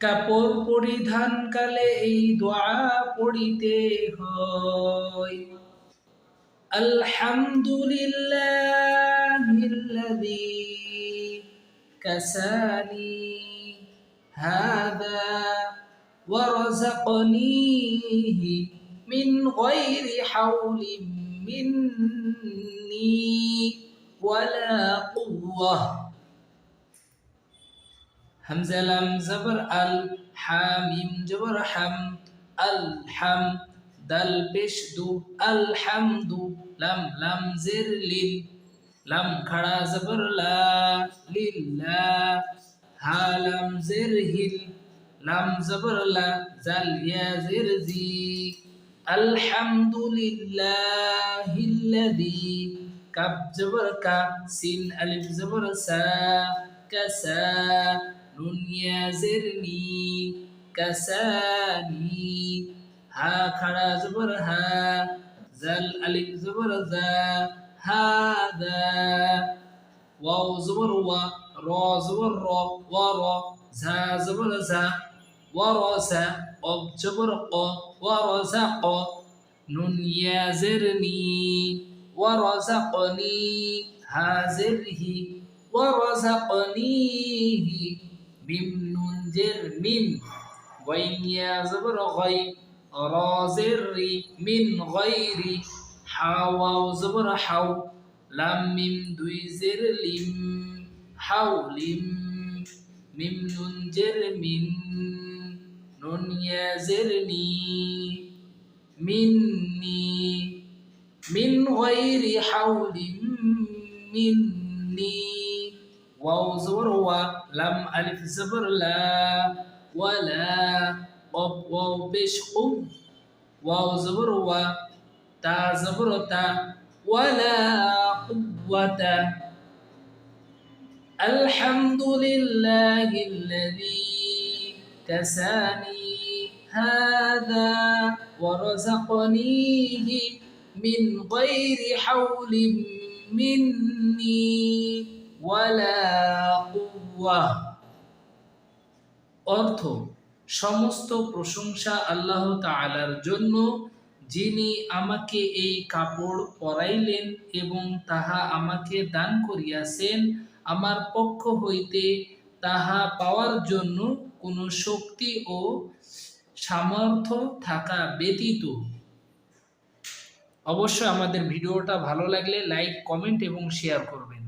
কাপড় পরিধান কালে এই দোয়া পড়িতে হয়। আলহামদুলিল্লাহিল্লাযী কাসানি হাযা ওয়া রাযাকনিহি মিন গায়রি হাওলিন মিন্নি ওয়ালা কুওয়াহ। হামজা লাম জবর আল, হামিম জবর হাম, আল হাম, দাল পেশ দু, আলহামদু, লাম লাম জের লিল, লাম খাড়া জবর লা, লিল্লাহ, হা লাম জের হিল, লাম জবর লা, জাল ইয়া জের জি, আলহামদুলিল্লাহিল্লাযী, কাব জবর কা, সিন আলিফ জবর সা, কাসা, নুন ইয়া জের নি, কাসানি, হা খাড়া জবর হা, জাল আলিফ জবর জা, হাদা, ওয়াও জবর ওয়া, র জবর র, ওয়া র, ঝা জবর ঝা, ওয়ারাসা, কব জবর ক, ওয়ারাযাক, নুন ইয়া জের নি, ওয়ারাযাকনি, হা জের হি, ওয়ারাযাকনিহি, মিম নুন জের মিন, গাইন ইয়া জবর গাই, রা জের রি, মিন গায়রি, হা ওয়াও জবর হাও, লাম মিম দুই জের লিম, হাওলিম, মিম নুন জের মিন, নুন ইয়া জের নি, মিন্নি, মিন গায়রি হাওলিন মিন্নি, ওয়াও জবর ওয়া, লাম আলিফ জবর লা, ওয়ালা, কফ ওয়াও পেশ কুম, ওয়াও জবর ওয়া, তা জবর তা, ওয়ালা কুওয়াতা। আলহামদুলিল্লাহিল্লাযী কাসানি হাযা ওয়া রাযাকনিহি মিন গায়রি হাওলিন মিন্নি ওয়ালা কুওয়াহ। অর্থ: সমস্ত প্রশংসা আল্লাহ তাআলার জন্য, যিনি আমাকে এই কাপড় পরাইলেন এবং তাহা আমাকে দান করিয়াছেন আমার পক্ষ হইতে তাহা পাওয়ার জন্য কোনো শক্তি ও সামর্থ্য থাকা ব্যতীত। অবশ্যই আমাদের ভিডিওটা ভালো লাগলে লাইক, কমেন্ট এবং শেয়ার করবেন।